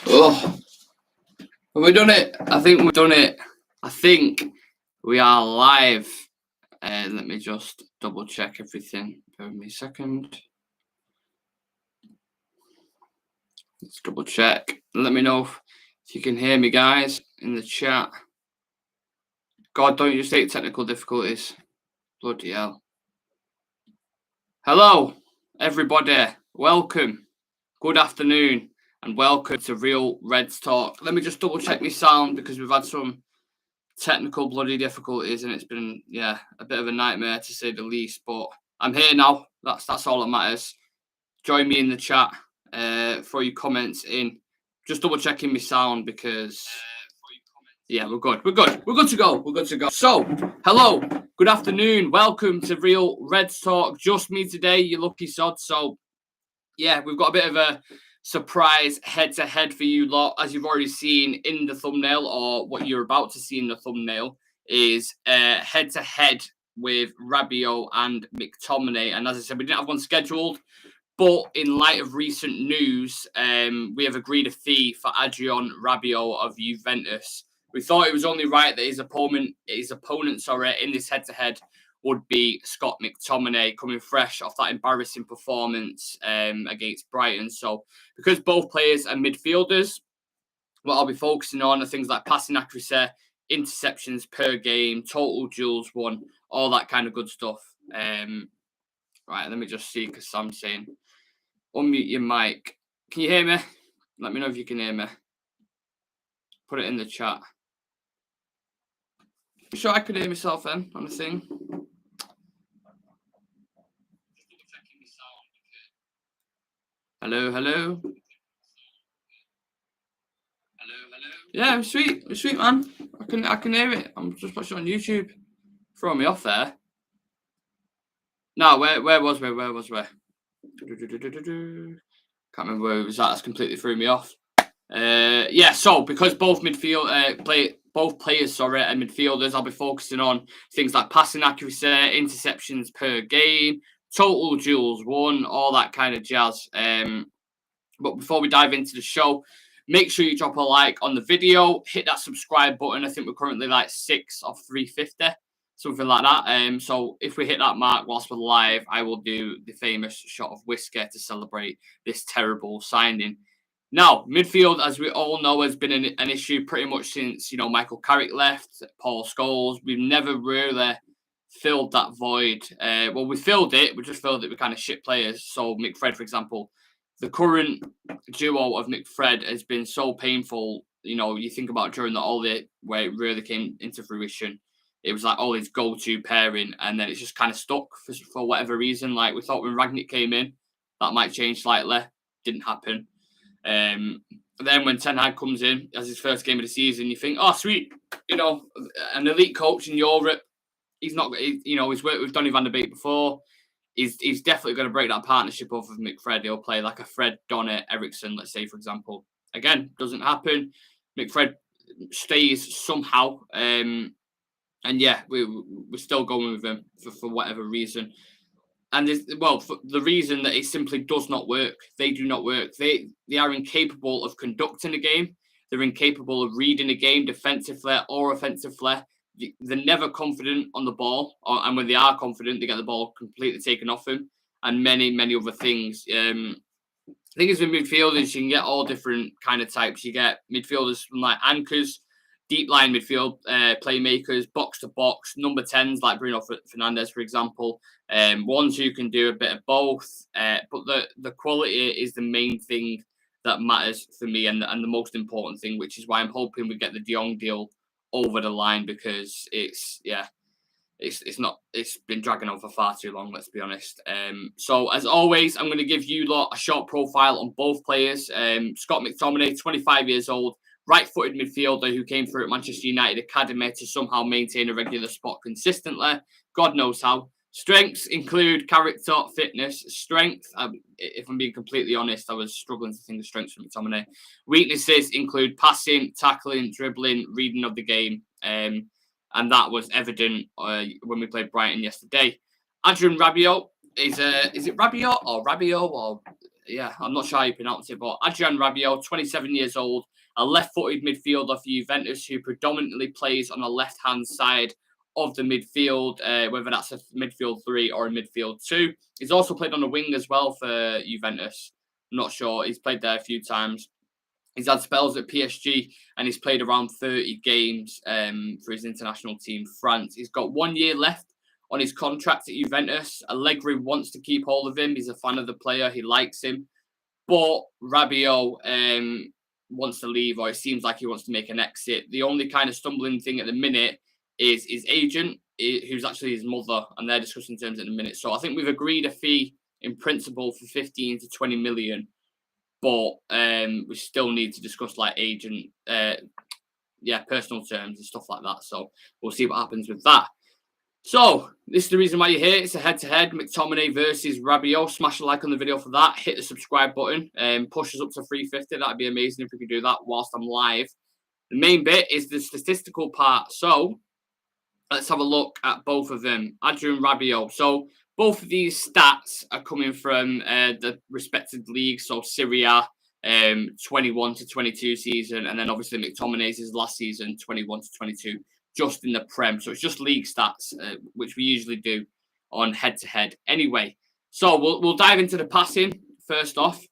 Oh, have we done it? I think we've done it. I think we are live. Let me just double check everything. Bear with me a second. Let's double check. Let me know if you can hear me, guys, in the chat. God, don't you state technical difficulties. Bloody hell. Hello, everybody. Welcome. Good afternoon. And welcome to Real Reds Talk. Let me just double check my sound because we've had some technical bloody difficulties and it's been, a bit of a nightmare to say the least. But I'm here now. That's all that matters. Join me in the chat for your comments in. Just double checking my sound because, we're good. We're good to go. So, hello. Good afternoon. Welcome to Real Reds Talk. Just me today, you lucky sod. So, we've got a bit of a surprise head-to-head for you lot. As you've already seen in the thumbnail, or what you're about to see in the thumbnail, is head-to-head with Rabiot and McTominay. And as I said, we didn't have one scheduled, but in light of recent news, we have agreed a fee for Adrian Rabiot of Juventus. We thought it was only right that his opponent, in this head-to-head would be Scott Mctominay, coming fresh off that embarrassing performance against Brighton. So because both players are midfielders, what I'll be focusing on are things like passing accuracy, interceptions per game, total duels won, all that kind of good stuff. Right, let me just see, because Sam's saying, unmute your mic. Can you hear me? Let me know if you can hear me. Put it in the chat. You sure I could hear myself then on the thing? Hello. Yeah, sweet, man. I can hear it. I'm just watching on YouTube. Throwing me off there. No, where was we? Can't remember where it was at. That's completely threw me off. So because both players are midfielders, I'll be focusing on things like passing accuracy, interceptions per game, total duels won, all that kind of jazz. But before we dive into the show, make sure you drop a like on the video, hit that subscribe button. I think we're currently like 6 of 350, something like that. So if we hit that mark whilst we're live, I will do the famous shot of whiskey to celebrate this terrible signing. Now, midfield, as we all know, has been an issue pretty much since, Michael Carrick left, Paul Scholes. We've never really filled that void. We filled it. We just filled it with kind of shit players. So McFred, for example, the current duo of McFred has been so painful. You think about during the Ollie, where it really came into fruition. It was like Ollie's go-to pairing, and then it's just kind of stuck for whatever reason. Like we thought when Ragnick came in, that might change slightly. Didn't happen. Then when Ten Hag comes in as his first game of the season, you think, oh, sweet, an elite coach in Europe. He's not, he's worked with Donny van der Beek before. He's definitely going to break that partnership off with McFred. He'll play like a Fred, Donny, Ericsson, let's say, for example. Again, doesn't happen. McFred stays somehow. We're still going with him for whatever reason. And for the reason that it simply does not work. They do not work. They are incapable of conducting a game. They're incapable of reading a game defensively or offensively. They're never confident on the ball. And when they are confident, they get the ball completely taken off them. And many, many other things. The thing is with midfielders, you can get all different kind of types. You get midfielders from like anchors, deep line midfield playmakers, box to box, number 10s like Bruno Fernandes, for example. Ones who can do a bit of both. But the quality is the main thing that matters for me and the most important thing, which is why I'm hoping we get the De Jong deal over the line, because it's been dragging on for far too long, let's be honest. So as always, I'm going to give you lot a short profile on both players. Scott McTominay, 25 years old, right-footed midfielder who came through at Manchester United Academy to somehow maintain a regular spot consistently. God knows how. Strengths include character, fitness, strength. If I'm being completely honest, I was struggling to think of strengths from McTominay. Weaknesses include passing, tackling, dribbling, reading of the game. And that was evident when we played Brighton yesterday. Adrian Rabiot is it Rabiot or Rabiot or yeah, I'm not sure how you pronounce it, but Adrian Rabiot, 27 years old, a left-footed midfielder for Juventus who predominantly plays on the left-hand side of the midfield, whether that's a midfield 3 or a midfield 2. He's also played on the wing as well for Juventus. I'm not sure. He's played there a few times. He's had spells at PSG and he's played around 30 games for his international team, France. He's got 1 year left on his contract at Juventus. Allegri wants to keep hold of him. He's a fan of the player. He likes him. But Rabiot wants to leave, or it seems like he wants to make an exit. The only kind of stumbling thing at the minute is his agent, who's actually his mother, and they're discussing terms at the minute. So I think we've agreed a fee in principle for 15 to 20 million. But we still need to discuss like agent, personal terms and stuff like that. So we'll see what happens with that. So this is the reason why you're here. It's a head-to-head McTominay versus Rabiot. Smash a like on the video for that. Hit the subscribe button. Push us up to 350. That'd be amazing if we could do that whilst I'm live. The main bit is the statistical part. So let's have a look at both of them. Adrian Rabiot. So both of these stats are coming from the respected leagues. So Serie A, 21 to 22 season, and then obviously McTominay's his last season, 21 to 22, just in the Prem. So it's just league stats, which we usually do on head-to-head. Anyway, so we'll dive into the passing first off.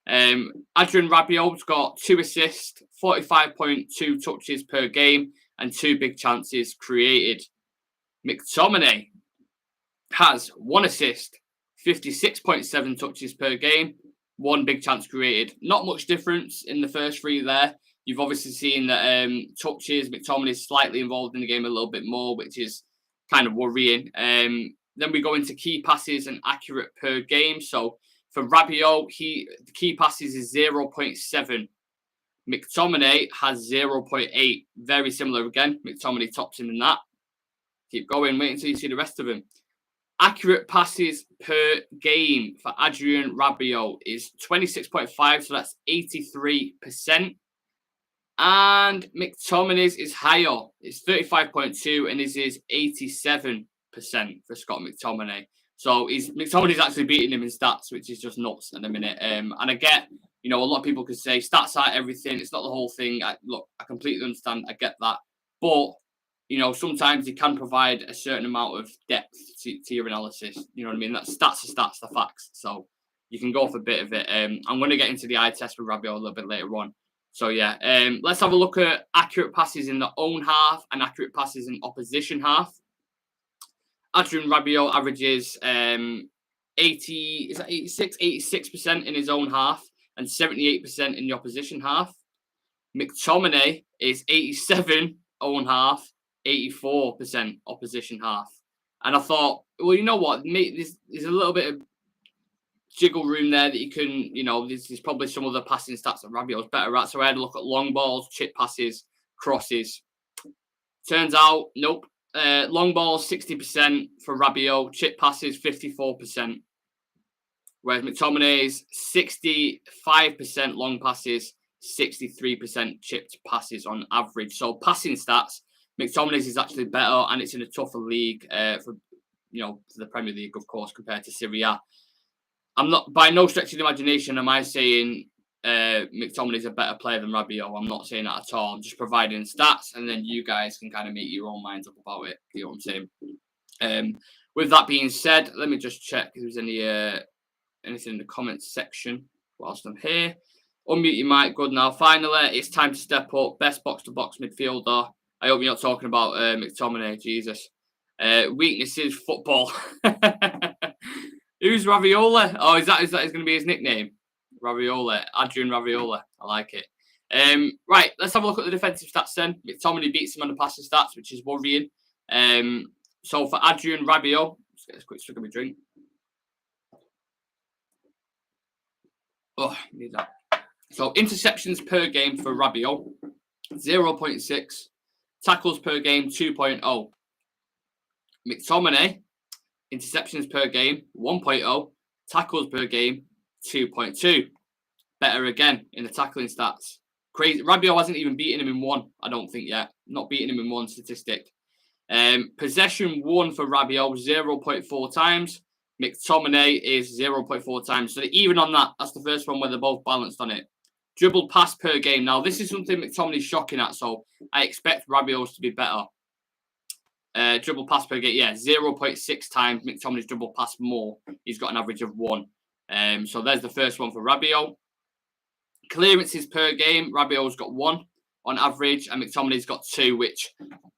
Adrian Rabiot's got 2 assists, 45.2 touches per game, and 2 big chances created. McTominay has 1 assist, 56.7 touches per game, 1 big chance created. Not much difference in the first 3 there. You've obviously seen that touches, McTominay is slightly involved in the game a little bit more, which is kind of worrying. Then we go into key passes and accurate per game. So for Rabiot, the key passes is 0.7. McTominay has 0.8. Very similar again. McTominay tops him in that. Keep going. Wait until you see the rest of them. Accurate passes per game for Adrian Rabiot is 26.5. So that's 83%. And McTominay's is higher. It's 35.2 and his is 87% for Scott Mctominay. So McTominay's actually beating him in stats, which is just nuts at the minute. And I get, a lot of people could say stats aren't everything. It's not the whole thing. I completely understand. I get that. But, sometimes you can provide a certain amount of depth to your analysis. You know what I mean? That's stats are stats, the facts. So you can go off a bit of it. I'm going to get into the eye test with Rabiot a little bit later on. So, yeah, let's have a look at accurate passes in the own half and accurate passes in opposition half. Adrian Rabiot averages 86% in his own half and 78% in the opposition half. McTominay is 87 own half, 84% opposition half. And I thought, well, you know what? There's a little bit of jiggle room there that you can, there's probably some other passing stats that Rabiot's better at. So I had a look at long balls, chip passes, crosses. Turns out, nope. Long balls, 60% for Rabiot. Chip passes, 54%. Whereas McTominay's 65% long passes, 63% chipped passes on average. So passing stats, McTominay's is actually better, and it's in a tougher league for the Premier League, of course, compared to Serie A. I'm not, by no stretch of the imagination, am I saying McTominay's a better player than Rabiot. I'm not saying that at all. I'm just providing stats, and then you guys can kind of make your own minds up about it. You know what I'm saying? With that being said, let me just check if there's anything in the comments section whilst I'm here. Unmute your mic. Good now. Finally, it's time to step up. Best box-to-box midfielder. I hope you're not talking about McTominay. Jesus. Weaknesses, football. Who's Ravioli? Oh, is that going to be his nickname? Ravioli. Adrian Ravioli. I like it. Right, let's have a look at the defensive stats then. McTominay beats him on the passing stats, which is worrying. So for Adrian Rabiot, let's get a quick swig of my drink. Oh, need that. So interceptions per game for Rabiot, 0.6. Tackles per game, 2.0. McTominay, interceptions per game, 1.0. Tackles per game, 2.2. Better again in the tackling stats. Crazy. Rabiot hasn't even beaten him in one, I don't think yet. Not beating him in one statistic. Possession won for Rabiot, 0.4 times. McTominay is 0.4 times. So even on that, that's the first one where they're both balanced on it. Dribble pass per game. Now, this is something McTominay's shocking at, so I expect Rabiot's to be better. Dribble pass per game, 0.6 times McTominay's dribble pass more. He's got an average of 1. So there's the first one for Rabiot. Clearances per game, Rabiot's got 1 on average, and McTominay's got 2, which,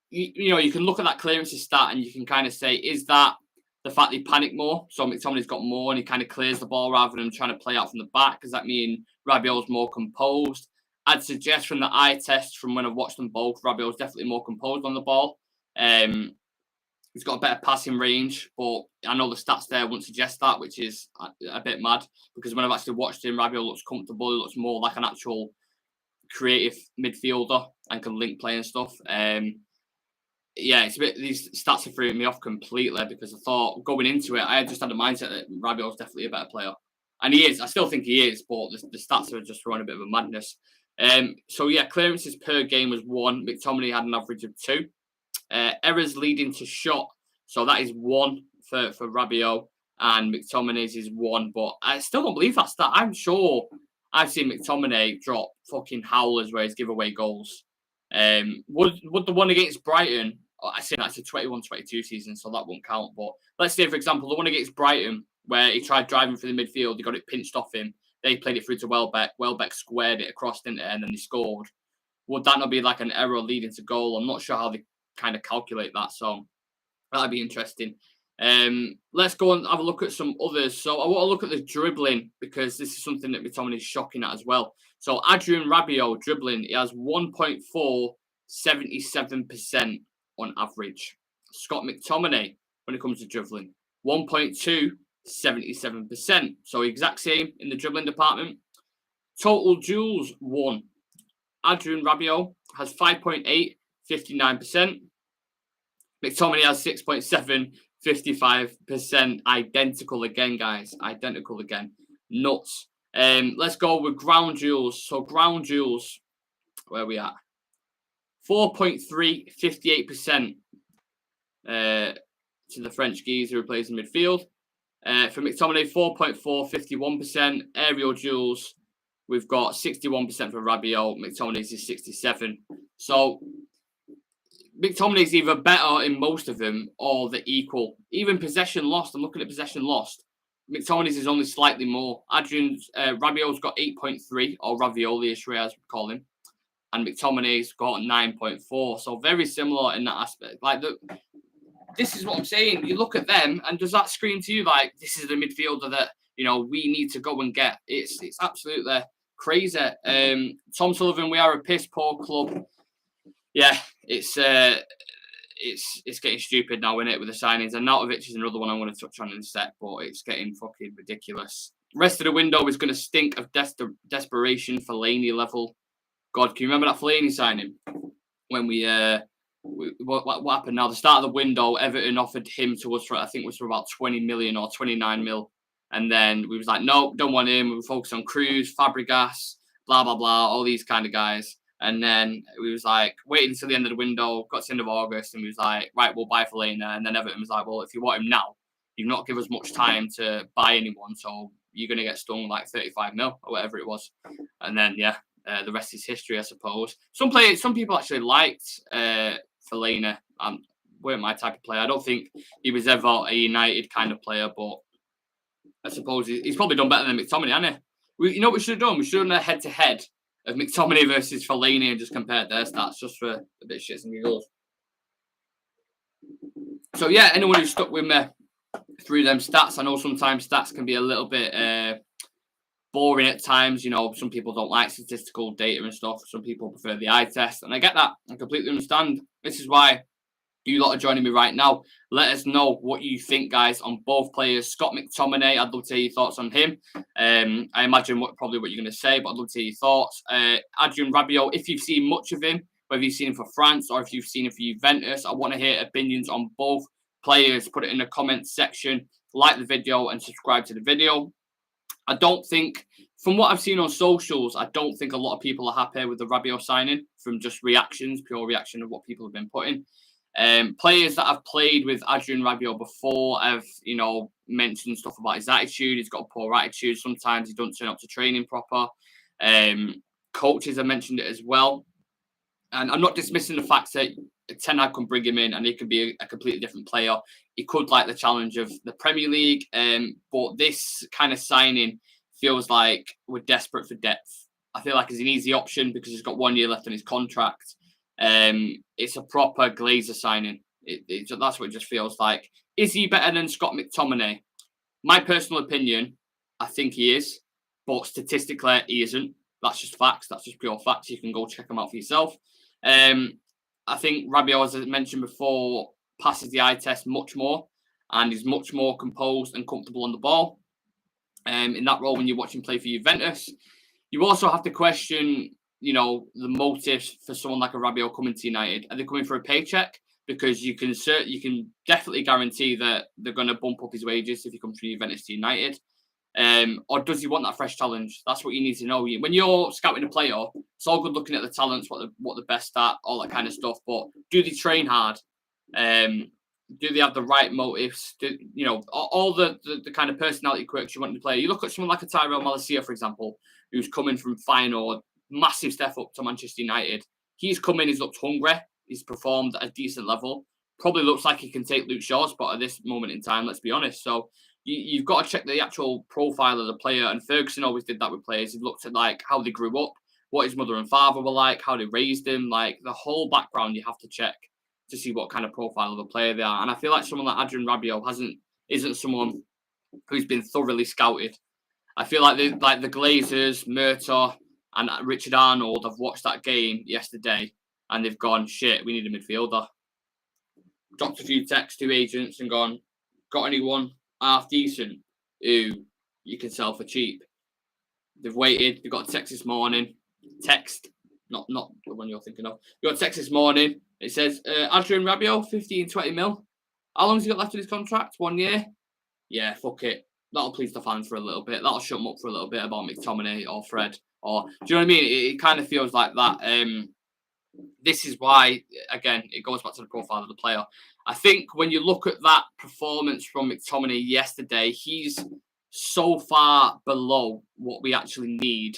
you can look at that clearances stat and you can kind of say, is that the fact they panic more? So McTominay's got more and he kind of clears the ball rather than trying to play out from the back. Does that mean Rabiot's more composed? I'd suggest from the eye test, from when I've watched them both, Rabiot's definitely more composed on the ball. He's got a better passing range, but I know the stats there wouldn't suggest that, which is a bit mad, because when I've actually watched him, Rabiot looks comfortable. He looks more like an actual creative midfielder and can link play and stuff. It's a bit, these stats are throwing me off completely, because I thought going into it, I just had the mindset that Rabiot's definitely a better player. And he is. I still think he is, but the stats are just throwing a bit of a madness. Clearances per game was 1. McTominay had an average of 2. Errors leading to shot. So that is 1 for Rabiot, and McTominay's is 1. But I still don't believe that stat. I'm sure I've seen McTominay drop fucking howlers where he's give away goals. Would the one against Brighton, I say that's a 21-22 season, so that won't count. But let's say, for example, the one against Brighton, where he tried driving through the midfield, he got it pinched off him. They played it through to Welbeck. Welbeck squared it across, didn't it? And then he scored. Would that not be like an error leading to goal? I'm not sure how they kind of calculate that, so that'd be interesting. Let's go and have a look at some others. So I want to look at the dribbling, because this is something that McTominay is shocking at as well. So Adrien Rabiot dribbling, he has 1.4 77% on average. Scott McTominay, when it comes to dribbling, 1.2 77%. So exact same in the dribbling department. Total duels, 1. Adrien Rabiot has 5.8 59%. McTominay has 6.7, 55%. Identical again, guys. Identical again. Nuts. Let's go with ground duels. So ground duels, where are we at? 4.3, 58% to the French geezer who plays in midfield. For McTominay, 4.4, 51%. Aerial duels, we've got 61% for Rabiot. McTominay's is 67%. So McTominay's either better in most of them or they're equal. Even possession lost, I'm looking at possession lost. McTominay's is only slightly more. Rabiot's got 8.3, or Ravioli-ish, as we call him. And McTominay's got 9.4. So very similar in that aspect. This is what I'm saying. You look at them, and does that scream to you like, this is the midfielder that, we need to go and get? It's absolutely crazy. Tom Sullivan, we are a piss poor club. Yeah, it's getting stupid now, isn't it, with the signings? And Nautovic is another one I'm going to touch on in a sec, but it's getting fucking ridiculous. Rest of the window is going to stink of desperation, Fellaini level. God, can you remember that Fellaini signing? When what happened now? The start of the window, Everton offered him to us for, I think it was for about 20 million or 29 mil. And then we was like, no, don't want him. We were focused on Cruz, Fabregas, blah, blah, blah, all these kind of guys. And then we was like, waiting until the end of the window, got to the end of August, and we was like, right, we'll buy Fellaini. And then Everton was like, well, if you want him now, you've not given us much time to buy anyone, so you're going to get stung like 35 mil or whatever it was. And then, the rest is history, I suppose. Some people actually liked Fellaini. Weren't my type of player. I don't think he was ever a United kind of player, but I suppose he's probably done better than McTominay, hasn't he? What we should have done? We should have done a head-to-head of McTominay versus Fellaini and just compared their stats, just for a bit of shits and giggles. So yeah, anyone who's stuck with me through them stats, I know sometimes stats can be a little bit boring at times. Some people don't like statistical data and stuff. Some people prefer the eye test, and I get that. I completely understand. This is why you lot are joining me right now. Let us know what you think, guys, on both players. Scott McTominay, I'd love to hear your thoughts on him. I imagine probably what you're going to say, but I'd love to hear your thoughts. Adrien Rabiot, if you've seen much of him, whether you've seen him for France or if you've seen him for Juventus, I want to hear opinions on both players. Put it in the comments section. Like the video and subscribe to the video. I don't think, from what I've seen on socials, I don't think a lot of people are happy with the Rabiot signing from just reactions, pure reaction of what people have been putting. Players that have played with Adrian Rabiot before have, mentioned stuff about his attitude. He's got a poor attitude. Sometimes he doesn't turn up to training proper. Coaches have mentioned it as well. And I'm not dismissing the fact that Ten Hag can bring him in and he could be a completely different player. He could like the challenge of the Premier League. But this kind of signing feels like we're desperate for depth. I feel like it's an easy option because he's got 1 year left on his contract. It's a proper Glazer signing. That's what it just feels like. Is he better than Scott McTominay? My personal opinion, I think he is. But statistically, he isn't. That's just facts. That's just pure facts. You can go check them out for yourself. I think Rabiot, as I mentioned before, passes the eye test much more and is much more composed and comfortable on the ball. In that role when you're watching play for Juventus. You also have to question, the motives for someone like a Rabiot coming to United. Are they coming for a paycheck? Because you can definitely guarantee that they're going to bump up his wages if he comes from Juventus to United. Or does he want that fresh challenge? That's what you need to know. When you're scouting a player, it's all good looking at the talents, what they're best at, all that kind of stuff. But do they train hard? Do they have the right motives? All the kind of personality quirks you want in a player. You look at someone like a Tyrell Malacia, for example, who's coming from Feyenoord, massive step up to Manchester United. He's come in, he's looked hungry, he's performed at a decent level. Probably looks like he can take Luke Shaw's spot at this moment in time, let's be honest. So you've got to check the actual profile of the player, and Ferguson always did that with players. He looked at like how they grew up, what his mother and father were like, how they raised him, like the whole background you have to check to see what kind of profile of a player they are. And I feel like someone like Adrian Rabiot isn't someone who's been thoroughly scouted. I feel like the Glazers, Murtaugh, and Richard Arnold have watched that game yesterday and they've gone, shit, we need a midfielder. Dropped a few texts to agents and gone, got anyone half decent who you can sell for cheap? They've waited. They've got a text this morning. Not the one you're thinking of. We got a text this morning. It says, Adrian Rabiot, 15, 20 mil. How long has he got left in his contract? 1 year? Yeah, fuck it. That'll please the fans for a little bit. That'll shut them up for a little bit about McTominay or Fred. Or do you know what I mean? It kind of feels like that. This is why, again, it goes back to the profile of the player. I think when you look at that performance from McTominay yesterday, he's so far below what we actually need.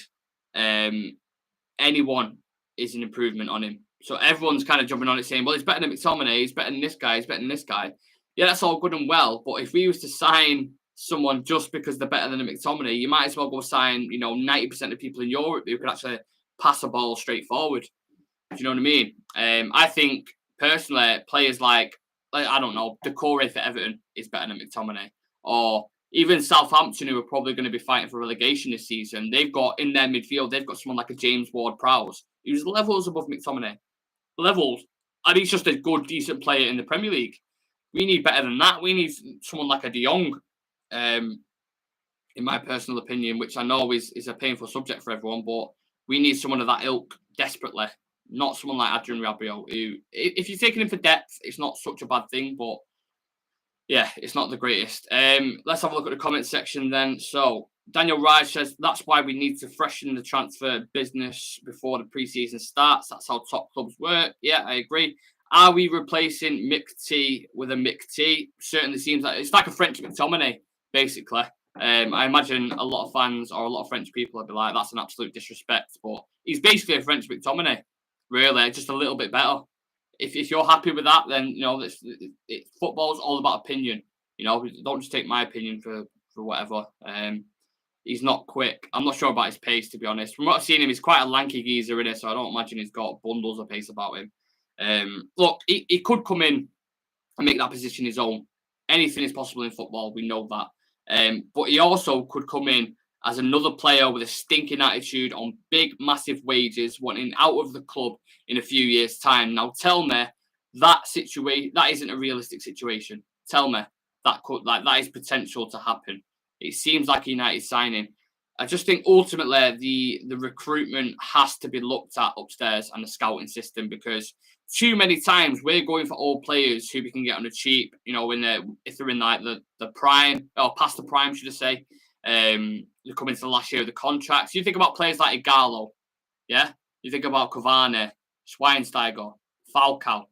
Anyone is an improvement on him. So everyone's kind of jumping on it saying, well, he's better than McTominay, he's better than this guy, he's better than this guy. Yeah, that's all good and well. But if we was to sign someone just because they're better than a McTominay, you might as well go sign, 90% of people in Europe who can actually pass a ball straight forward. Do you know what I mean? I think, personally, players like I don't know, Decore for Everton is better than McTominay. Or even Southampton, who are probably going to be fighting for relegation this season, they've got in their midfield, they've got someone like a James Ward-Prowse, who's levels above McTominay. Levels. And he's just a good, decent player in the Premier League. We need better than that. We need someone like a De Jong, in my personal opinion, which I know is a painful subject for everyone, but we need someone of that ilk desperately. Not someone like Adrian Rabiot, who, if you're taking him for depth, it's not such a bad thing, but yeah, it's not the greatest. Let's have a look at the comment section then. So Daniel Raj says, that's why we need to freshen the transfer business before the preseason starts. That's how top clubs work. Yeah, I agree. Are we replacing McT with a McT? Certainly seems like it's like a French McTominay, basically. I imagine a lot of fans or a lot of French people would be like, that's an absolute disrespect. But he's basically a French McTominay, really, just a little bit better. If you're happy with that, then, football's all about opinion. Don't just take my opinion for whatever. He's not quick. I'm not sure about his pace, to be honest. From what I've seen him, he's quite a lanky geezer in it, so I don't imagine he's got bundles of pace about him. Look, he could come in and make that position his own. Anything is possible in football. We know that. But he also could come in as another player with a stinking attitude on big, massive wages, wanting out of the club in a few years' time. Now, tell me that isn't a realistic situation. Tell me that is potential to happen. It seems like a United signing. I just think ultimately the recruitment has to be looked at upstairs and the scouting system, because too many times we're going for old players who we can get on the cheap, if they're in like the prime or past the prime, should I say. They're coming to the last year of the contracts. You think about players like Igalo, yeah? You think about Cavani, Schweinsteiger, Falcao.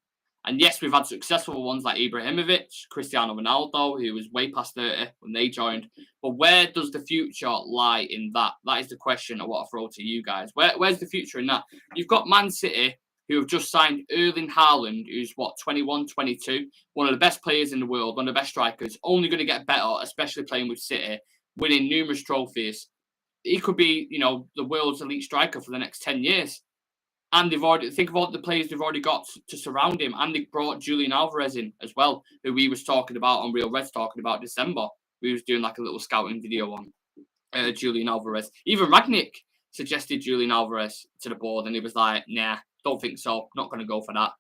And yes, we've had successful ones like Ibrahimovic, Cristiano Ronaldo, who was way past 30 when they joined. But where does the future lie in that? That is the question I want to throw to you guys. Where's the future in that? You've got Man City, who have just signed Erling Haaland, who's, 21, 22, one of the best players in the world, one of the best strikers, only going to get better, especially playing with City, winning numerous trophies. He could be, the world's elite striker for the next 10 years. And they've already, think of all the players they've already got to surround him. And they brought Julian Alvarez in as well, who we was talking about on Real Reds, talking about December. We was doing like a little scouting video on Julian Alvarez. Even Ragnick suggested Julian Alvarez to the board, and he was like, nah, don't think so. Not going to go for that.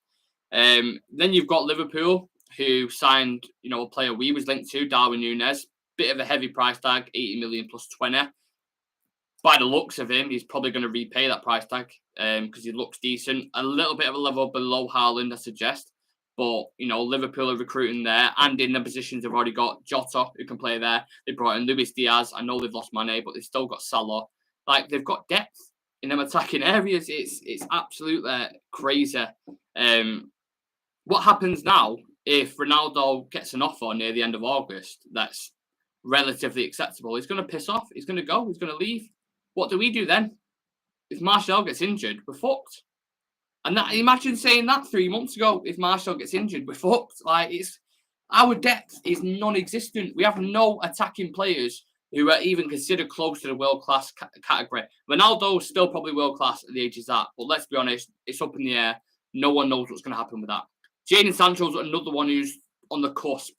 Then you've got Liverpool, who signed, a player we was linked to, Darwin Núñez. Bit of a heavy price tag, 80 million plus 20. By the looks of him, he's probably going to repay that price tag because he looks decent. A little bit of a level below Haaland, I suggest. But, Liverpool are recruiting there. And in the positions, they've already got Jota, who can play there. They brought in Luis Diaz. I know they've lost Mane, but they've still got Salah. Like, they've got depth in them attacking areas. It's absolutely crazy. What happens now if Ronaldo gets an offer near the end of August that's relatively acceptable? He's going to piss off. He's going to go. He's going to leave. What do we do then? If Martial gets injured, we're fucked. And imagine saying that 3 months ago. If Martial gets injured, we're fucked. Like, our depth is non-existent. We have no attacking players who are even considered close to the world-class category. Ronaldo's still probably world-class at the age he's at, but let's be honest, it's up in the air. No one knows what's going to happen with that. Jadon Sancho's another one who's on the cusp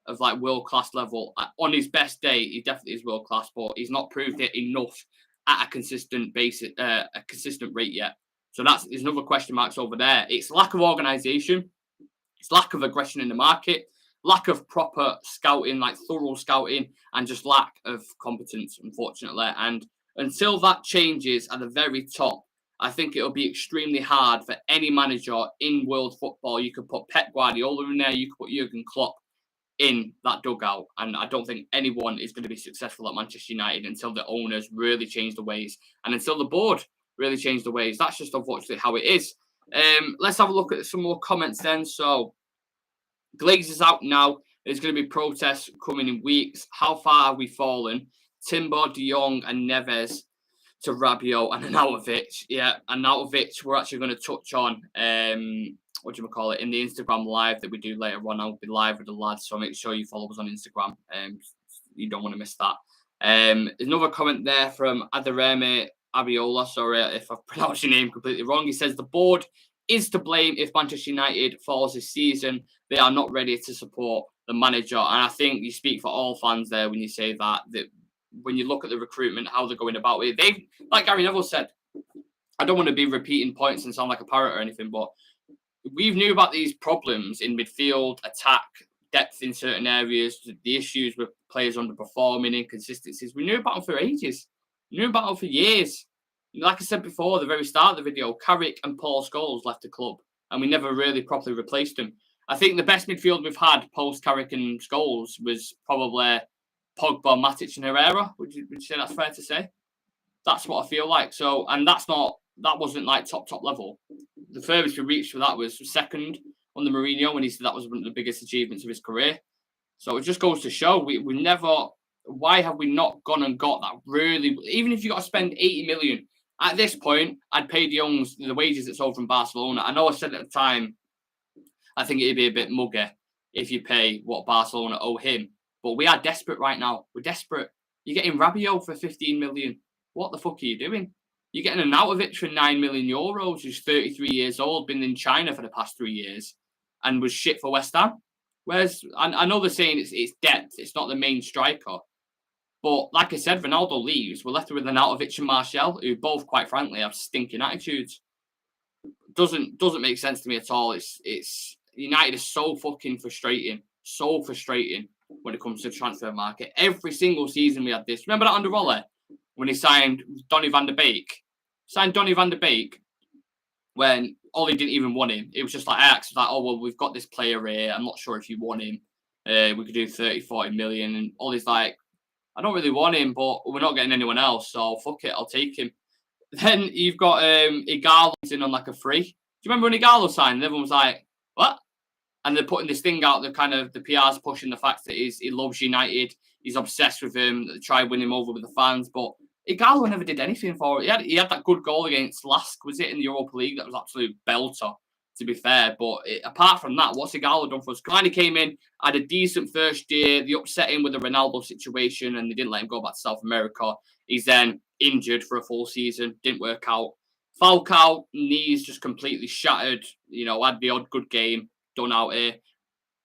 of like world-class level. On his best day, he definitely is world-class, but he's not proved it enough at a consistent consistent rate yet. So there's another question marks over there. It's lack of organisation, it's lack of aggression in the market, lack of proper scouting, like thorough scouting, and just lack of competence, unfortunately. And until that changes at the very top, I think it'll be extremely hard for any manager in world football. You could put Pep Guardiola in there, you could put Jurgen Klopp in that dugout, and I don't think anyone is going to be successful at Manchester United until the owners really change the ways and until the board really change the ways. That's just unfortunately how it is. Let's have a look at some more comments then. So Glazer's out now. There's going to be protests coming in weeks. How far have we fallen? Timber, De Jong and Neves to Rabiot and Arnautovic. Yeah, Arnautovic we're actually going to touch on in the Instagram live that we do later on. I'll be live with the lads, so make sure you follow us on Instagram. You don't want to miss that. There's another comment there from Adareme Abiola. Sorry if I've pronounced your name completely wrong. He says the board is to blame if Manchester United falls this season. They are not ready to support the manager. And I think you speak for all fans there when you say that when you look at the recruitment, how they're going about it. They, like Gary Neville said, I don't want to be repeating points and sound like a parrot or anything, but we've knew about these problems in midfield, attack, depth in certain areas, the issues with players underperforming, inconsistencies. We knew about them for ages. We knew about them for years. Like I said before, the very start of the video, Carrick and Paul Scholes left the club, and we never really properly replaced them. I think the best midfield we've had post Carrick and Scholes was probably Pogba, Matic, and Herrera. Would you say that's fair to say? That's what I feel like. So, and that wasn't like top level. The furthest we reached for that was second on the Mourinho when he said that was one of the biggest achievements of his career. So it just goes to show we never. Why have we not gone and got that really? Even if you got to spend 80 million at this point, I'd pay De Jong's the wages that's owed from Barcelona. I know I said at the time, I think it'd be a bit muggy if you pay what Barcelona owe him. But we are desperate right now. We're desperate. You're getting Rabiot for 15 million. What the fuck are you doing? You're getting Arnautovic for 9 million euros, who's 33 years old, been in China for the past 3 years, and was shit for West Ham. Whereas, I know they're saying it's depth, it's not the main striker. But like I said, Ronaldo leaves. We're left with Arnautovic and Martial, who both, quite frankly, have stinking attitudes. Doesn't make sense to me at all. It's United is so fucking frustrating. So frustrating when it comes to the transfer market. Every single season we had this. Remember that under Rolle? When he signed Donny van de Beek. Signed Donny van de Beek when Ollie didn't even want him. It was just like Ajax was like, oh, well, we've got this player here. I'm not sure if you want him. We could do 30, 40 million. And Ollie's like, I don't really want him, but we're not getting anyone else. So fuck it, I'll take him. Then you've got Igalo in on like a free. Do you remember when Igalo signed? And everyone was like, what? And they're putting this thing out, the PR's pushing the fact that he loves United, he's obsessed with him, they try winning him over with the fans, but Ighalo never did anything for it. He had that good goal against Lask, was it, in the Europa League? That was absolute belter, to be fair. But apart from that, what's Ighalo done for us? Kind of came in, had a decent first year. They upset him with the Ronaldo situation, and they didn't let him go back to South America. He's then injured for a full season, didn't work out. Falcao, knees just completely shattered. Had the odd good game, done out here.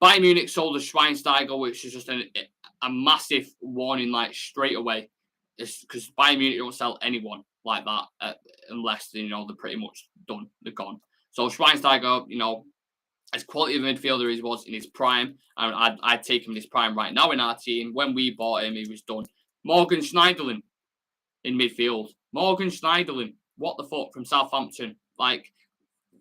Bayern Munich sold a Schweinsteiger, which is just a massive warning, like straight away. Because Bayern Munich don't sell anyone like that unless they're pretty much done, they're gone. So Schweinsteiger, as quality of a midfielder he was in his prime, and I'd take him in his prime right now in our team. When we bought him, he was done. Morgan Schneiderlin in midfield. Morgan Schneiderlin, what the fuck, from Southampton? Like,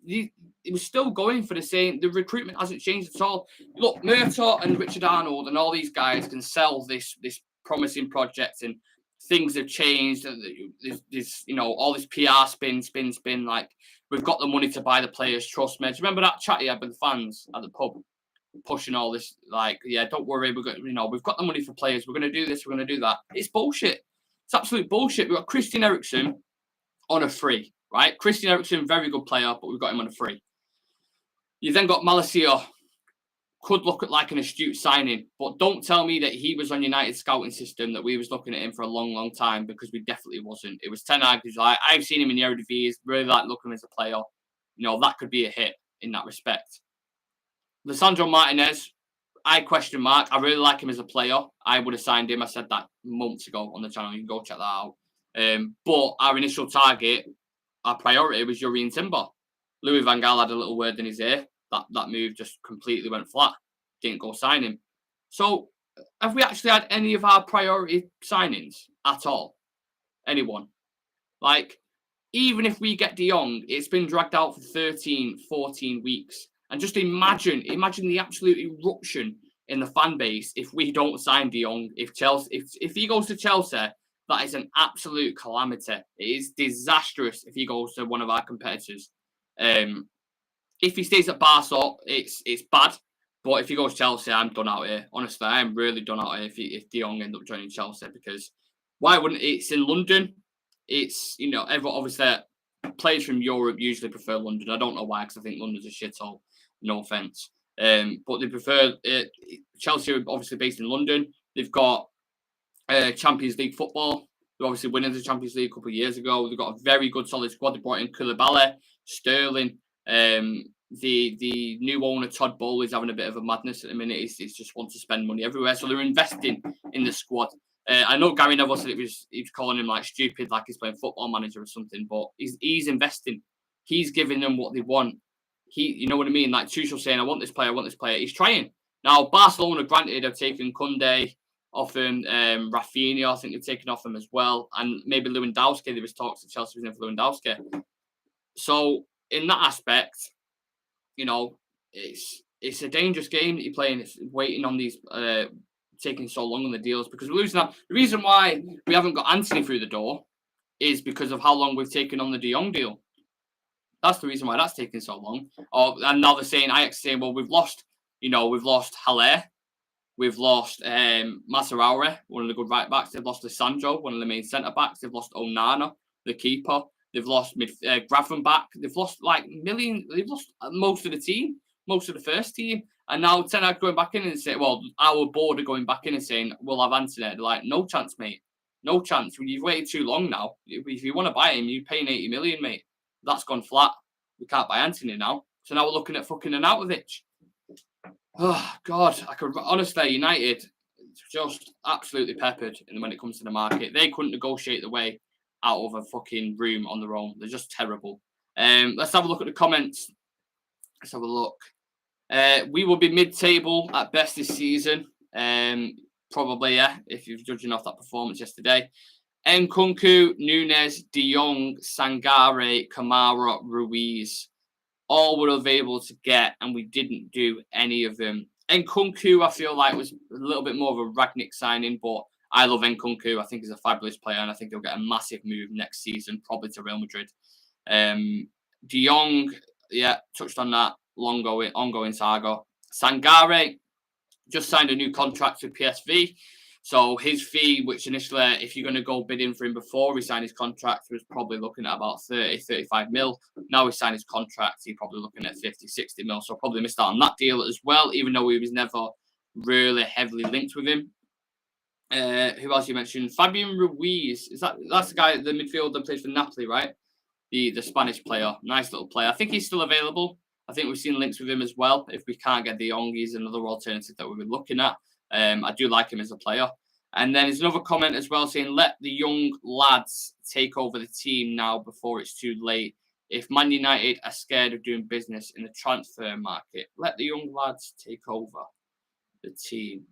he was still going for the same. The recruitment hasn't changed at all. Look, Murtaugh and Richard Arnold and all these guys can sell this promising project, and things have changed. There's all this PR spin. Like, we've got the money to buy the players. Trust me. Do you remember that chat he had with the fans at the pub, pushing all this? Like, yeah, don't worry. We've got the money for players. We're going to do this. We're going to do that. It's bullshit. It's absolute bullshit. We've got Christian Eriksen on a free, right? Christian Eriksen, very good player, but we've got him on a free. You then got Malacia. Could look at like an astute signing, but don't tell me that he was on United scouting system, that we was looking at him for a long, long time, because we definitely wasn't. It was Ten Hag who's like, I've seen him in the Eredivisie, really like looking as a player. That could be a hit in that respect. Lisandro Martinez, I question mark. I really like him as a player. I would have signed him. I said that months ago on the channel. You can go check that out. But our initial target, our priority was Jurrien Timber. Louis van Gaal had a little word in his ear. That move just completely went flat. Didn't go sign him. So, have we actually had any of our priority signings at all? Anyone? Like, even if we get De Jong, it's been dragged out for 13, 14 weeks. And just imagine the absolute eruption in the fan base if we don't sign De Jong. If he goes to Chelsea, that is an absolute calamity. It is disastrous if he goes to one of our competitors. If he stays at Barca, it's bad. But if he goes to Chelsea, I'm done out here. Honestly, I am really done out here if De Jong ends up joining Chelsea, because why wouldn't it? It's in London. It's, everyone, obviously, players from Europe usually prefer London. I don't know why, because I think London's a shithole. No offence. But they prefer Chelsea are obviously based in London. They've got Champions League football. They're obviously winning the Champions League a couple of years ago. They've got a very good, solid squad. They brought in Koulibaly, Sterling. The new owner, Todd Bowley, is having a bit of a madness at the minute. He's just wants to spend money everywhere. So they're investing in the squad. I know Gary Neville said he was calling him like stupid, like he's playing Football Manager or something, but he's investing. He's giving them what they want. You know what I mean? Like Tuchel saying, I want this player. He's trying. Now, Barcelona, granted, have taken Koundé off him, Rafinha, I think they've taken off him as well, and maybe Lewandowski. There was talks that Chelsea was in for Lewandowski. So in that aspect, it's a dangerous game that you're playing. It's waiting on these, taking so long on the deals, because we're losing that. The reason why we haven't got Anthony through the door is because of how long we've taken on the De Jong deal. That's the reason why that's taking so long. And now they're saying, Ajax saying, well, we've lost Haller, we've lost Masarauri, one of the good right backs. They've lost Lisandro, one of the main centre backs. They've lost Onana, the keeper. They've lost Gravenbach. They've lost They've lost most of the team, most of the first team. And now Ten Hag going back in and saying, well, our board are going back in and saying, we'll have Anthony. They're like, no chance, mate. No chance. You've waited too long now. If you want to buy him, you're paying 80 million, mate. That's gone flat. We can't buy Anthony now. So now we're looking at fucking Arnautovic. Oh, God. I could honestly, United, just absolutely peppered when it comes to the market. They couldn't negotiate the way out of a fucking room on their own. They're just terrible. Let's have a look at the comments. Let's have a look. We will be mid-table at best this season. Probably, yeah, if you're judging off that performance yesterday. Nkunku, Nunes, De Jong, Sangare, Kamara, Ruiz. All we were able to get, and we didn't do any of them. Nkunku, I feel like, was a little bit more of a Ragnick signing, but I love Nkunku. I think he's a fabulous player, and I think he'll get a massive move next season, probably to Real Madrid. De Jong, yeah, touched on that. Ongoing saga. Sangare just signed a new contract with PSV. So his fee, which initially, if you're going to go bidding for him before he signed his contract, was probably looking at about 30, 35 mil. Now he signed his contract, he's probably looking at 50, 60 mil. So probably missed out on that deal as well, even though he was never really heavily linked with him. Who else you mentioned? Fabian Ruiz. That's the guy, the midfielder that plays for Napoli, right? The Spanish player. Nice little player. I think he's still available. I think we've seen links with him as well. If we can't get De Jong, he's another alternative that we've been looking at. I do like him as a player. And then there's another comment as well saying, let the young lads take over the team now before it's too late. If Man United are scared of doing business in the transfer market, let the young lads take over the team.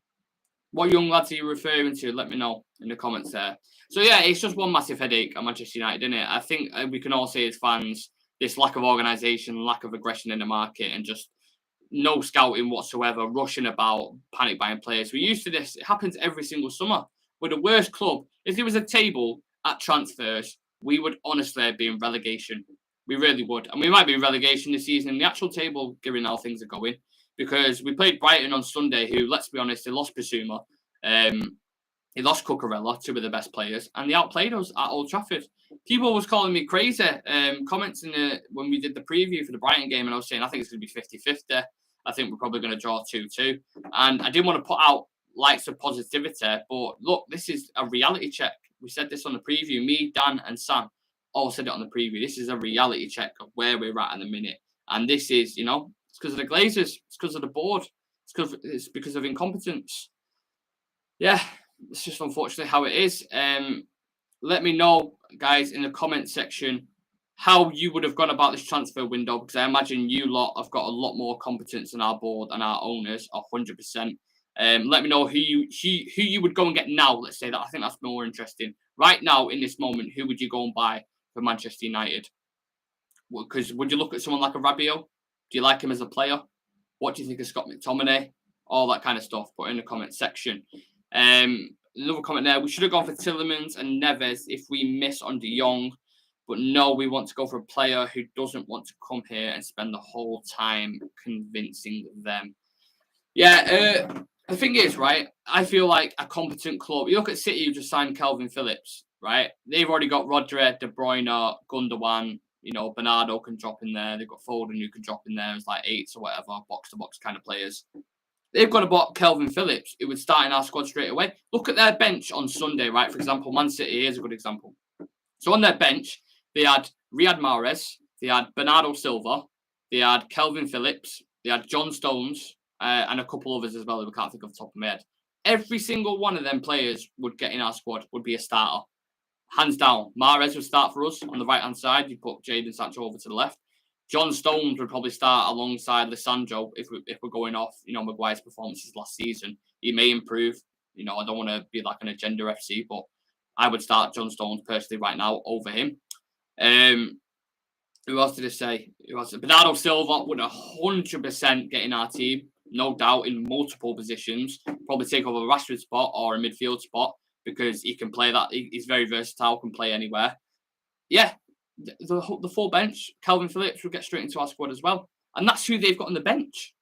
What young lads are you referring to? Let me know in the comments there. So, yeah, it's just one massive headache at Manchester United, isn't it? I think we can all say as fans, this lack of organisation, lack of aggression in the market, and just no scouting whatsoever, rushing about, panic buying players. We're used to this. It happens every single summer. We're the worst club. If there was a table at transfers, we would honestly be in relegation. We really would. And we might be in relegation this season in the actual table, given how things are going. Because we played Brighton on Sunday, who, let's be honest, they lost Bissouma. He lost Cucurella, two of the best players, and they outplayed us at Old Trafford. People was calling me crazy, comments when we did the preview for the Brighton game, and I was saying I think it's going to be 50-50. I think we're probably going to draw 2-2. And I didn't want to put out likes of positivity, but look, this is a reality check. We said this on the preview. Me, Dan, and Sam all said it on the preview. This is a reality check of where we're at in the minute. And this is, it's because of the Glazers. It's because of the board. It's because of incompetence. Yeah, it's just unfortunately how it is. Let me know, guys, in the comment section how you would have gone about this transfer window, because I imagine you lot have got a lot more competence than our board and our owners, 100%. Let me know who you would go and get now. Let's say that. I think that's more interesting. Right now, in this moment, who would you go and buy for Manchester United? Because would you look at someone like a Rabiot? Do you like him as a player? What do you think of Scott McTominay? All that kind of stuff. Put in the comment section. Another comment there. We should have gone for Tielemans and Neves if we miss on De Jong. But no, we want to go for a player who doesn't want to come here and spend the whole time convincing them. Yeah, the thing is, right, I feel like a competent club. You look at City, who just signed Calvin Phillips, right? They've already got Rodri, De Bruyne, Gundogan, Bernardo can drop in there. They've got Foden who can drop in there as like 8s or whatever, box-to-box kind of players. They've got about Calvin Phillips, who would start in our squad straight away. Look at their bench on Sunday, right? For example, Man City, here's a good example. So on their bench, they had Riyad Mahrez, they had Bernardo Silva, they had Calvin Phillips, they had John Stones, and a couple others as well that we can't think of the top of my head. Every single one of them players would get in our squad, would be a starter. Hands down. Mahrez would start for us on the right-hand side. You put Jadon Sancho over to the left. John Stones would probably start alongside Lisandro if we're going off, Maguire's performances last season. He may improve. I don't want to be like an agenda FC, but I would start John Stones personally right now over him. Who else did I say? Bernardo Silva would 100% get in our team, no doubt, in multiple positions. Probably take over a Rashford spot or a midfield spot because he can play that. He's very versatile, can play anywhere. Yeah, the full bench, Calvin Phillips will get straight into our squad as well. And that's who they've got on the bench.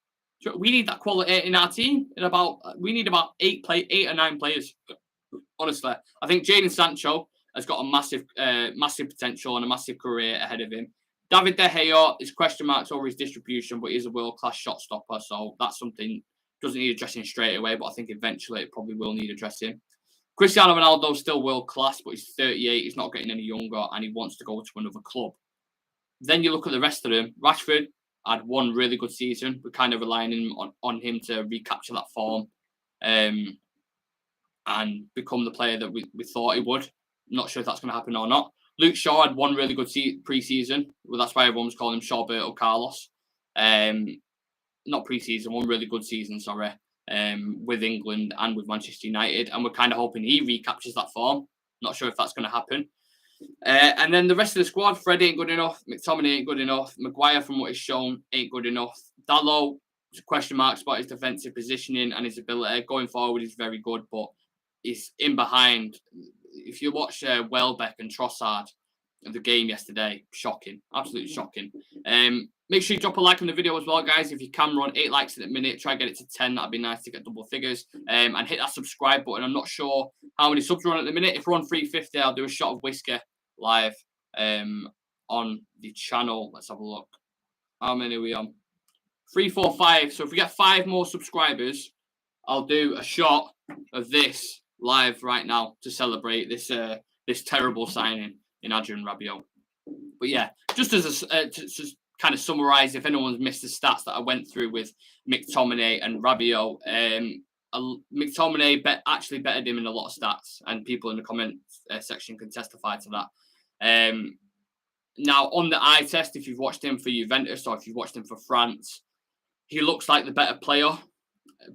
So we need that quality in our team. We need about 8 or 9 players. Honestly, I think Jadon Sancho has got a massive potential and a massive career ahead of him. David De Gea is question marks over his distribution, but he's a world-class shot stopper, so that's something doesn't need addressing straight away, but I think eventually it probably will need addressing. Cristiano Ronaldo's still world-class, but he's 38, he's not getting any younger, and he wants to go to another club. Then you look at the rest of them. Rashford had one really good season. We're kind of relying on him to recapture that form and become the player that we thought he would. Not sure if that's going to happen or not. Luke Shaw had one really good pre-season. Well, that's why everyone's calling him Shawberto Carlos. Not pre-season, one really good season, sorry, with England and with Manchester United. And we're kind of hoping he recaptures that form. Not sure if that's going to happen. And then the rest of the squad, Fred ain't good enough. McTominay ain't good enough. Maguire, from what he's shown, ain't good enough. Dalot, question marks about his defensive positioning and his ability. Going forward, he's very good, but he's in behind. If you watch Welbeck and Trossard, of the game yesterday. Shocking, absolutely shocking. Make sure you drop a like on the video as well, guys. If you can, run 8 likes in a minute. Try and get it to 10. That'd be nice to get double figures. And hit that subscribe button. I'm not sure how many subs we're on at the minute. If we're on 350, I'll do a shot of whiskey live on the channel. Let's have a look. How many are we on? 345. So if we get 5 more subscribers, I'll do a shot of this live right now to celebrate this terrible signing in Adrian Rabiot. But yeah, just as to kind of summarise, if anyone's missed the stats that I went through with McTominay and Rabiot, McTominay actually bettered him in a lot of stats, and people in the comment section can testify to that. Now, on the eye test, if you've watched him for Juventus or if you've watched him for France, he looks like the better player.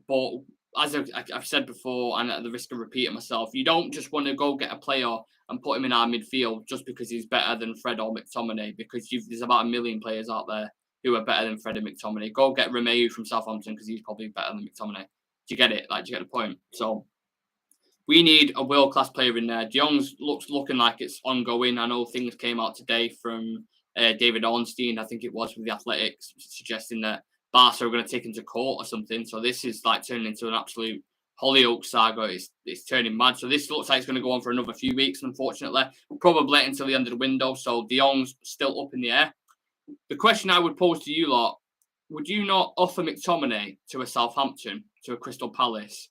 But as I've said before, and at the risk of repeating myself, you don't just want to go get a player and put him in our midfield just because he's better than Fred or McTominay, because there's about 1 million players out there who are better than Fred and McTominay. Go get Rabiot from Southampton because he's probably better than McTominay. Do you get it? Do you get the point? So we need a world-class player in there. De Jong's looking like it's ongoing. I know things came out today from David Ornstein, I think it was, with the Athletics, suggesting that Barca are going to take him to court or something. So this is turning into an absolute Hollyoaks saga. It's turning mad. So this looks like it's going to go on for another few weeks, unfortunately. Probably until the end of the window. So De Jong's still up in the air. The question I would pose to you lot, would you not offer McTominay to a Southampton, to a Crystal Palace,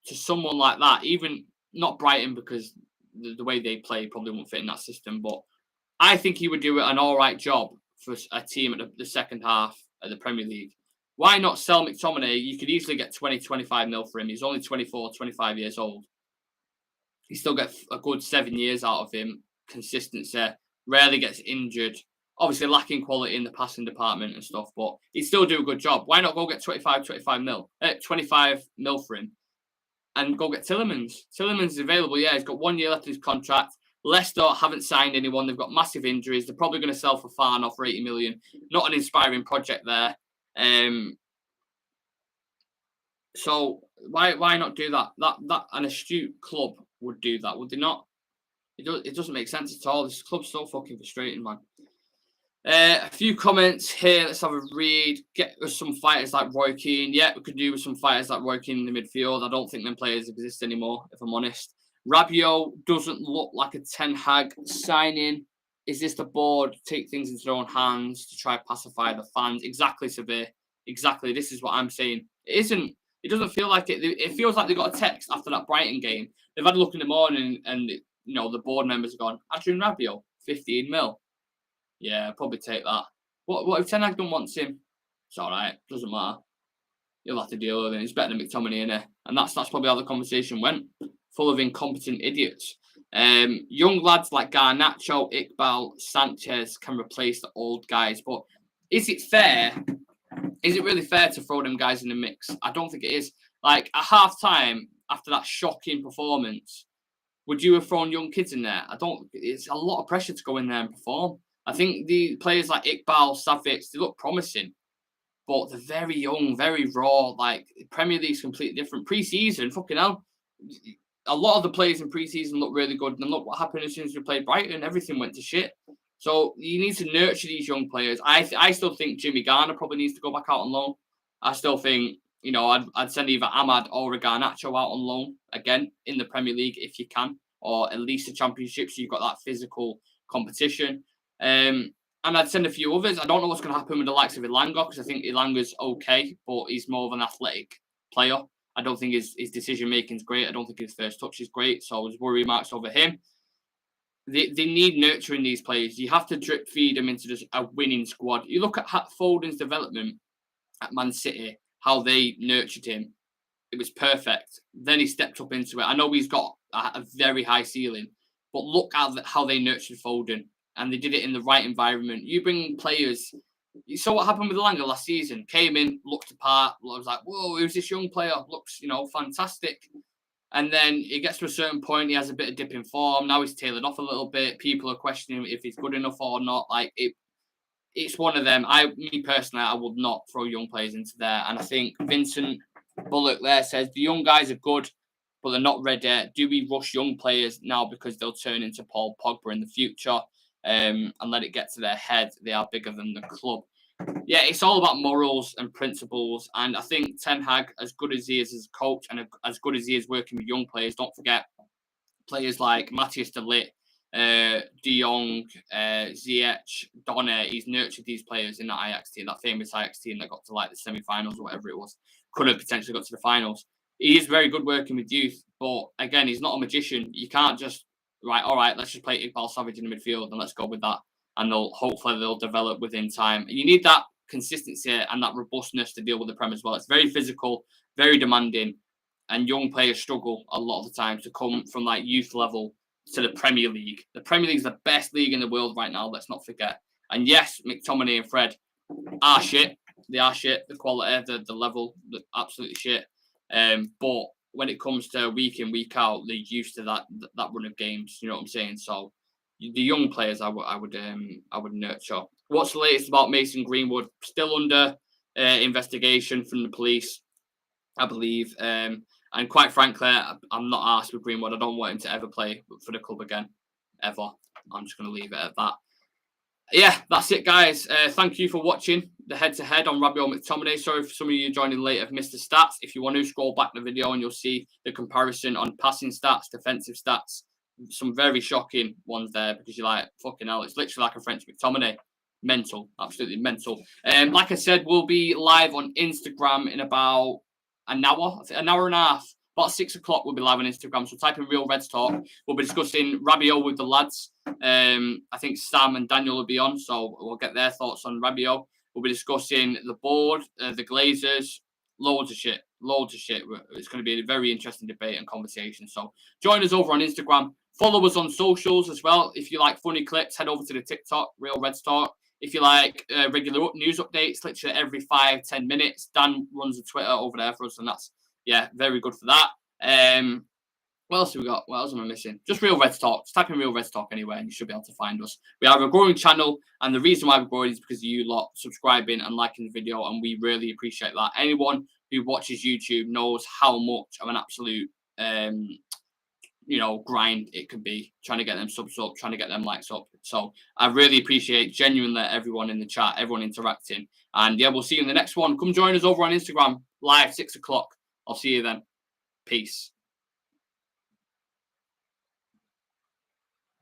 to someone like that? Even not Brighton, because the way they play probably won't fit in that system. But I think he would do an all right job for a team at the second half of the Premier League. Why not sell McTominay? You could easily get 20, 25 mil for him. He's only 24, 25 years old. You still get a good 7 years out of him. Consistency. Rarely gets injured. Obviously lacking quality in the passing department and stuff, but he'd still do a good job. Why not go get 25 mil for him and go get Tielemans? Tielemans is available. Yeah, he's got 1 year left of his contract. Leicester haven't signed anyone. They've got massive injuries. They're probably going to sell for Fafana for 80 million. Not an inspiring project there. So why not do that? That an astute club would do that, would they not? It doesn't make sense at all. This club's so fucking frustrating, man. A few comments here. Let's have a read. Get us some fighters like Roy Keane. Yeah, we could do with some fighters like Roy Keane in the midfield. I don't think them players exist anymore, if I'm honest. Rabiot doesn't look like a Ten Hag signing. Is this the board take things into their own hands to try to pacify the fans? Exactly, Severe. Exactly. This is what I'm saying. It isn't. It doesn't feel like it. It feels like they got a text after that Brighton game. They've had a look in the morning and the board members have gone, Adrian Rabiot, 15 mil. Yeah, probably take that. What if Ten Hag don't want him? It's all right. Doesn't matter. You'll have to deal with it. He's better than McTominay, innit? And that's probably how the conversation went. Full of incompetent idiots. Young lads like Garnacho, Iqbal, Sanchez can replace the old guys. But is it fair? Is it really fair to throw them guys in the mix? I don't think it is. Like, at half-time, after that shocking performance, would you have thrown young kids in there? It's a lot of pressure to go in there and perform. I think the players like Iqbal, Savic, they look promising, but they're very young, very raw. Like, Premier League's completely different. Pre-season, fucking hell. A lot of the players in pre-season look really good. And look what happened as soon as we played Brighton. Everything went to shit. So you need to nurture these young players. I still think Jimmy Garner probably needs to go back out on loan. I still think, I'd send either Ahmad or a Garnacho out on loan again in the Premier League if you can, or at least the Championship, so you've got that physical competition. And I'd send a few others. I don't know what's going to happen with the likes of Elanga, because I think Elanga's okay, but he's more of an athletic player. I don't think his decision-making is great. I don't think his first touch is great, so there's worry marks over him. They need nurturing these players. You have to drip feed them into just a winning squad. You look at Foden's development at Man City, how they nurtured him. It was perfect. Then he stepped up into it. I know he's got a very high ceiling, but look at how they nurtured Foden. And they did it in the right environment. You bring players. You saw what happened with Elanga last season. Came in, looked apart. I was like, whoa, who's this young player? Looks, fantastic. And then it gets to a certain point. He has a bit of dip in form. Now he's tailored off a little bit. People are questioning if he's good enough or not. Like, it's one of them. Me personally, I would not throw young players into there. And I think Vincent Bullock there says the young guys are good, but they're not ready. Do we rush young players now because they'll turn into Paul Pogba in the future? and let it get to their head. They are bigger than the club. Yeah, it's all about morals and principles. And I think Ten Hag, as good as he is as a coach and as good as he is working with young players, don't forget players like Matthias de Ligt, De Jong, Ziyech, Donner. He's nurtured these players in that Ajax team, that famous Ajax team that got to like the semi-finals or whatever it was. Could have potentially got to the finals. He is very good working with youth, but again, he's not a magician. You can't just, all right, let's just play Iqbal Savage in the midfield and let's go with that. And hopefully they'll develop within time. And you need that consistency and that robustness to deal with the Prem as well. It's very physical, very demanding, and young players struggle a lot of the time to come from like youth level to the Premier League. The Premier League is the best league in the world right now. Let's not forget. And yes, McTominay and Fred are shit. They are shit. The quality, the level, absolutely shit. But when it comes to week in, week out, they're used to that run of games. You know what I'm saying? So the young players, I would nurture. What's the latest about Mason Greenwood? Still under investigation from the police, I believe. And quite frankly, I'm not arsed with Greenwood. I don't want him to ever play for the club again, ever. I'm just going to leave it at that. Yeah, that's it, guys. Thank you for watching the head-to-head on Rabiot McTominay. Sorry for some of you joining late have missed the stats. If you want to, scroll back the video and you'll see the comparison on passing stats, defensive stats. Some very shocking ones there because you're like, fucking hell, it's literally like a French McTominay. Mental, absolutely mental. Like I said, we'll be live on Instagram in about an hour and a half. About 6 o'clock, we'll be live on Instagram. So type in Real Reds Talk. We'll be discussing Rabiot with the lads. I think Sam and Daniel will be on, so we'll get their thoughts on Rabiot. We'll be discussing the board, the Glazers, loads of shit. It's going to be a very interesting debate and conversation. So join us over on Instagram. Follow us on socials as well. If you like funny clips, head over to the TikTok, Real Reds Talk. If you like regular news updates, literally every 5-10 minutes, Dan runs the Twitter over there for us, and that's, yeah, very good for that. What else have we got? What else am I missing? Just Real Reds Talk. Just type in Real Reds Talk anywhere and you should be able to find us. We have a growing channel, and the reason why we're growing is because of you lot subscribing and liking the video, and we really appreciate that. Anyone who watches YouTube knows how much of an absolute grind it can be trying to get them subs up, trying to get them likes up. So I really appreciate genuinely everyone in the chat, everyone interacting. And yeah, we'll see you in the next one. Come join us over on Instagram live 6 o'clock. I'll see you then. Peace.